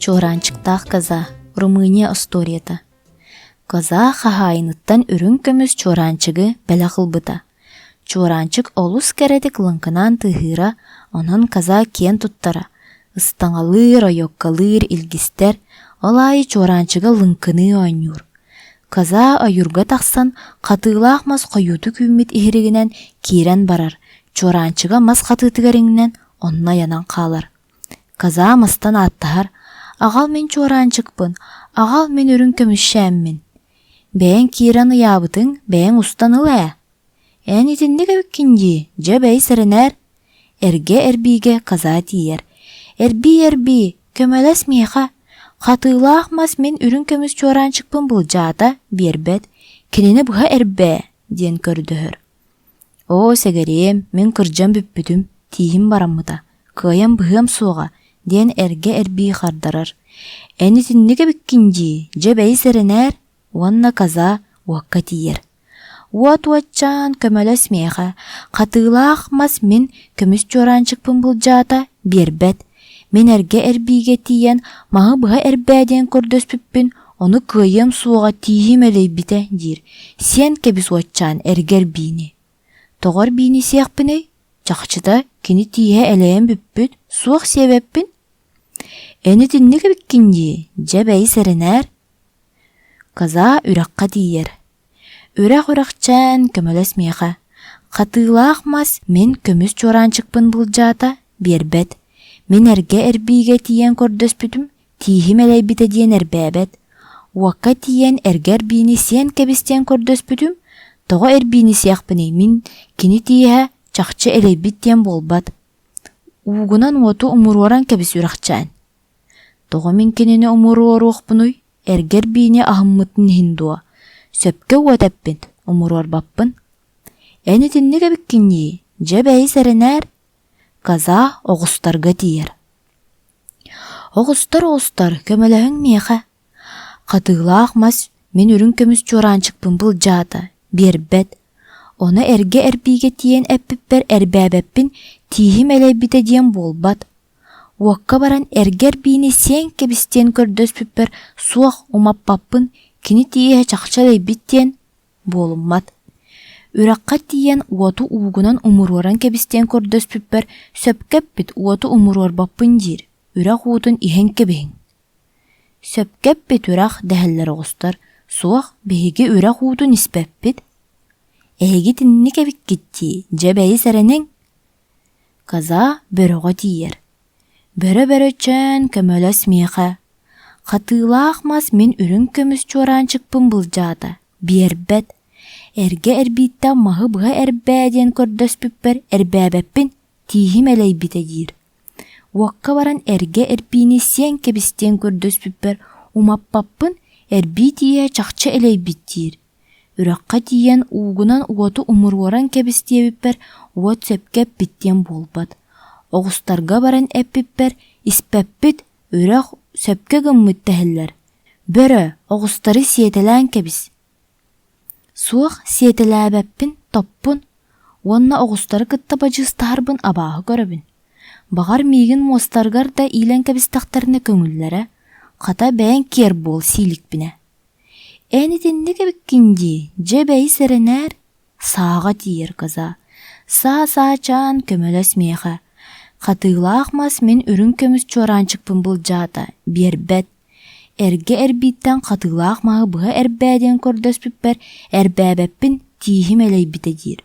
Чуранчыктах каза, Румыния историята. Каза хахайныттан үрін көміз чуранчыгы бәлі қылбыта. Чуранчык олус кередік лынкынан тыхыра, онын каза кен туттара. Истаңалыр, ойоккалыр, илгистер, олай чуранчыга лынкыны ойнюр. Каза айурга тақсан, қатыылақ мас қойуты күймет ихирігінен кейрен барар. Чуранчыга мас қатытыгарыңнен онна янан қалар. Каза мастан аттахар, ағал мен чуранчыкпын, ағал мен үрін көмішшәммін. Бәйін кейрен ұябытың, бәйін ұстан ұлая. Әнетінді көбіккенде, жа бәй сірінер. Әрге әрбейге каза тиер. Әрби, көмәләс мейха. Қатыылақ мас мен үрін көміс чуранчыкпын бұл жата, бербет. Кенені бұға әрбә, ден көрдіғір. О, сәгәрем, мен кыржам бүппүдім, тейім барамыда. Кыям бұғым суға, ден әрге әрбей қардарар. Әнетінді көбіккенде, жа бәй сірінер. Уанна каза уаққа тиер. Уат-уатчан көмәләс мейха. Қатыылақ мас мен көміс чуранчыкпын бұл жата, бербет. Мен әрге әрбейге тиен, мағы бұға әрбәден көрдөс бүппін, оны кыйым суға тейім әлей біте, дир. Сен кәбіз уатчан әргер бейні. Тоғар бейні сияқпыны, чақчыда кені тейе әлейін бүппіт, суақ себеппін. Әнетінні көбіккенде, жа бәй сәрінер. Каза үраққа тейер. Үрақ-үрақчан көмәләс мейха. Қатыылақ мас мен көміс чуранчыкпын бұл жата, бербет. Мен әрге әрбейге тиен көрдөс бүтім, тейім әлей біті дейін әрбәбет. Уаққа тиен әргер бейні сен кәбістен көрдөс бүтім, тоғы әрбейні сияқпыны мен кені тейе чақчы әлей біттен болбат. Уғынан уату ұмыруаран кәбіс үрақчан. Тоғы мен кенені ұмыруар оқпыной, әргер бейіне ағыммытын хиндуа. Сөпке уатаппын, ұмыруар баппын. Әнетінні кәбіккенне, жа бәй сәрінер. Каза оғыстарға тиер. Оғыстар көмәләһің меха. Қатыылақ мас мен үрін көміс чуранчыкпын бұл жата, бербет. Оны әрге әрбейге тиен әппіппер әрбәбәппін тейім әлей біте ден болбат. Уаққа баран әргер бейіне сен кебістен көрдөс піппер суақ умап баппын кені тейе чақчалай біттен болыммат. Үраққа тиен уату уғынан умыруаран кебістен көрдөс піппер сөпкеп біт уату умыруар баппын дир. Үрақ уытын ихен кебең. Сөпкеп біт үрақ дәхіллер оғыстар, суақ бейге үрақ уытын іспеп біт. Әйге тінні кебік кетті, жабәйі сәрінен. Каза бөріға тиер. Бөрі чән көмәләс меха. Қатыылақ мас мен үрін көміс чуранчыкпын бұл жата, бербет. Әрге әрбейттен мағы бұға әрбәден көрдөс бүппер әрбәбәппін тейім әлей біті дир. Уаққа баран әрге әрбейні сен кебістен көрдөс бүппер умаппаппын әрбей тие чақчы әлей біттір. Үраққа тиен уғынан уату умыруаран кебісте бүппер уат сөпкеп біттен болбад. Оғыстарға баран әппіппер іспәппіт үрақ сөпке ғыммыт тәхіллер. Бөрі оғыстары сиетелән кебіс. Суақ сиетеләбәппін, топпын, онна оғыстары кытта бажыстарбын абағы көрібін. Бағар мейгін мостарғар да илен кәбістақтарына көңіллері, қата бәйін кер бол силікпіне. Әнетінді кәбіккенде, жа бәй сәрінер, саға тиер каза. Са-чан көмәләс меха. Қатыылақ мас мен үрін көміс чуранчыкпын бұл жата, бербет. Әрге әрбейттен қатыылақ мағы бұға әрбәден көрдөс бүппер әрбәбәппін тейім әлей біті дир.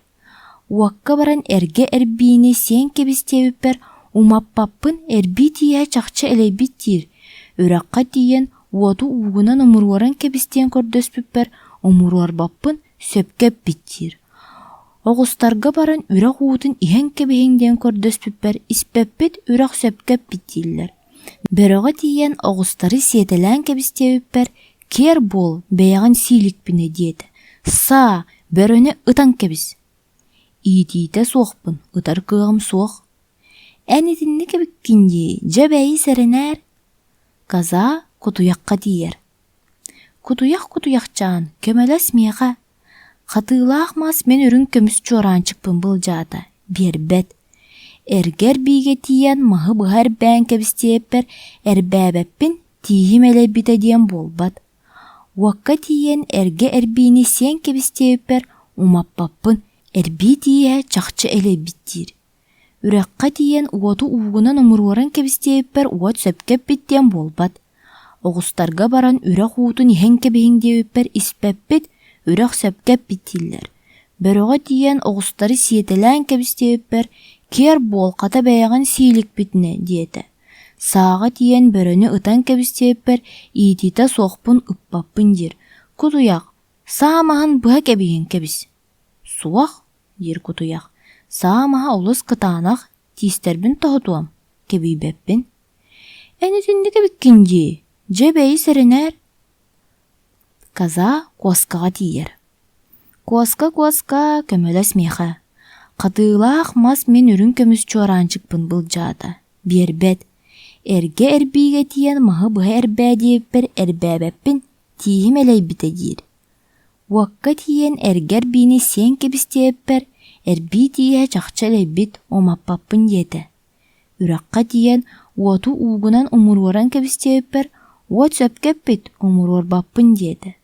Уаққа баран әрге әрбейіне сен кебісте бүппер умаппаппын әрбей тие чақчы әлей біттір. Үраққа тиен уату уғынан ұмыруаран кебістен көрдөс бүппер ұмыруар баппын сөпкеп біттір. Оғыстарға баран үрақ уытын ихен кебігенден көрдөс бүппер іспеппет үрақ сөпкеп біттілер. Бөріға тиен оғыстары сиетелән кәбісте өппер, кер бол бәяған силікпіне деді. Са, бөріні ұтан кәбіс. Иетейті соқпын, ұтар кығым соқ. Әнетінні кәбіккенде, жа бәйі сәрінер. Каза құтуяққа тиер. Құтуяқ көмәләс меға. Қатыылақ мас мен үрін көміс чуранчыкпын бұл жата, бербет. Әргер бейге тиен мағы бұғар бән кәбістеппер әрбәбәппін тиһим элебите диэн болбат. Уакка тиен эрге эрбиини сен кебистееппер умаппаппын эрби тиэһэ чахчы элебиттиир. Үрәкка тиен уоту uuгунан умуруоран кебистееппер уот сөпкеппит диэн болбат. Оҕустарга баран үрэх уутун иһэн кебиһиң диэппер испеппит үрэх сөпкеппит тииллэр. Бөрөҕө тиен оҕустары сиэтэлээн кебистееппер киэр буолхата бэйэҕин сииликпитине диэтэ. Сааға тиен бөрөнү ытан кебистееппер иитиите суохпун ыппаппын дир. Кутуяк, саамаһын быһа кебиһин кебис. Суох, дир кутуяк. Саамаһа олус кытаанах тиистербин тоһутуам, кебийбеппин. Энитинни кебиккин дии, же бэйи сэрэнээр. Каза куоскаға тиер. Куоска көмөлөс меха. Катыылаах мас мен үрүн көмүс чуараанчыкпын был жаата. Биэрбет. Эрге эрбиге тиен маһы быһа эрбээ диэппер эрбээбэппин тииһим элэйбите диир. Уакка тиен эргер биини сен кебистеэппер эрbii тииһэ чахча элэйбит омаппаппын диэтэ. Үракка тиен уоту uuгунан умуруоран кебистеэппер уот сөпкеппит умуруорбаппын диэтэ.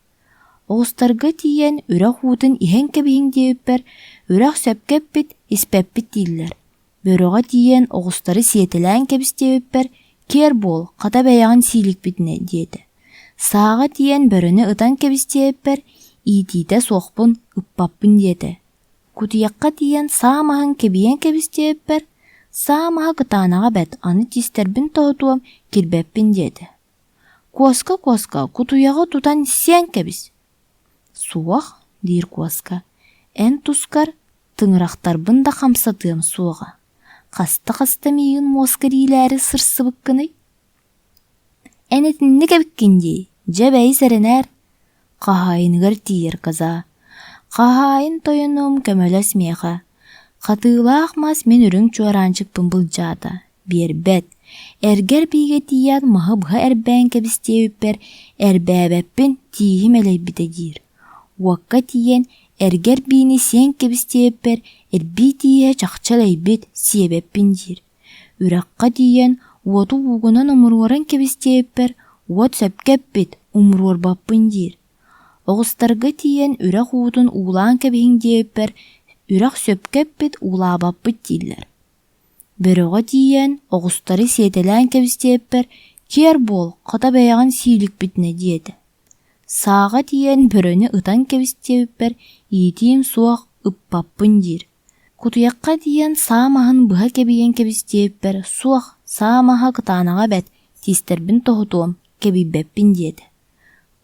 Оҕустарга тиен үрэх уутун иһэн кебиһиң диэппер үрэх сөпкеппит испеппит дииллэр. Бөрөҕө тиен оҕустары сиэтэлээн кебистеэппер киэр буол хата бэйэҕин сииликпитине диэтэ. Сааға тиен бөрөнү ытан кебистеэппер иитиите суохпун ыппаппын диэтэ. Кутуйакка тиен саамаһын кебиэн кебистеэппер саамаһа кытаанаҕа бэт аны тиистербин тоһутуом кирбэппин диэтэ. Куоска кутуйаҕы тутан сиэн кебис. Суох, диир куоска. Эн тускар тыҥырахтарбын да хамсатыам суоҕа. Хаста миигин муоскариилээри сырсыбыккыный. Энитинни кебиккин дии, же бэйи сэрэнээр. Хаһаайыныгар тиийэр каза. Хаһаайын тойонум көмөлөс меха. Хатыылаах мас мен үрүң чуараанчыкпын бұл жаата. Биэрбет. Эргер бииге тиийэн маһы быһа эрбээн кебистеэппер эрбээбэппин тииһим элэйбите диир. Уакка тиийэн эргер биини сен кебистеэппер эрbii тииһэ чахча элэйбит сиэбэппин диир. Үракка тиийэн уоту uuгунан умуруоран кебистеэппер уот сөпкеппит умуруорбаппын диир. Оҕустарга тиийэн үрэх уутун уулаан кебиһиң диэппер үрэх сөпкеппит уулаабаппыт дииллэр. Бөрөҕө тиийэн оҕустары сиэтэлээн кебистеэппер киэр буол хата бэйэҕин сииликпитине диэтэ. Сааға тиен бөрөнү ытан кебистеэппер иитиим суох ыппаппын диир. Кутуйакка тиен саамаһын быһа кебиэн кебистеэппер суох саамаһа кытаанаҕа бэт тиистербин тоһутуом кебийбэппин диэтэ.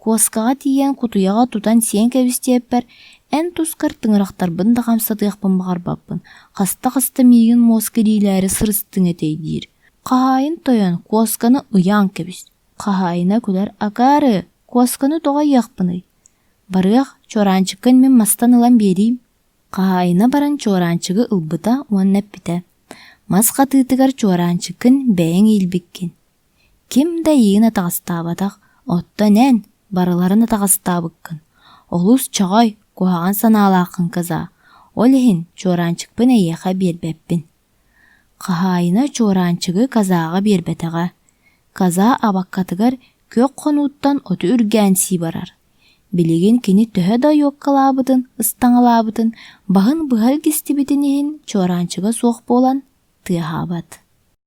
Куоскаға тиен кутуяҕа тутан сиэн кебистеэппер эн тускар тыҥырахтарбын да хамсатыахпын баҕарбаппын. Хаста миигин муоскариилээри сырыстыҥэтэй диир. Хаһаайын тойон куосканы ыяан кебис. Хаһаайына күлэр акаары куосканы тоҕо ыйахпыный. Барыах чуораанчыккын мен мастан ылан биэрийим. Хаһаайына баран чуораанчыгы ылбыта уаннаппите. Мас хатыытыгар чуораанчыккын бэйэҥ иилбиккин. Ким да иигин атаҕастаабатах, оттон эн барыларын атаҕастаабыккын. Олус чаҕой куһаҕан санаалааххын каза. Ол иһин чуораанчыкпын эйиэхэ биэрбэппин. Хаһаайына чуораанчыгы казааҕа биэрбэтэҕэ. Каза абаккатыгар көк хонууттан оту үргээн сии барар. Билигин кини төһө да юоккалаабытын, ыстаҥалаабытын, баһын быһар кистибитин иһин чуораанчыга суох буолан тыаһаабат.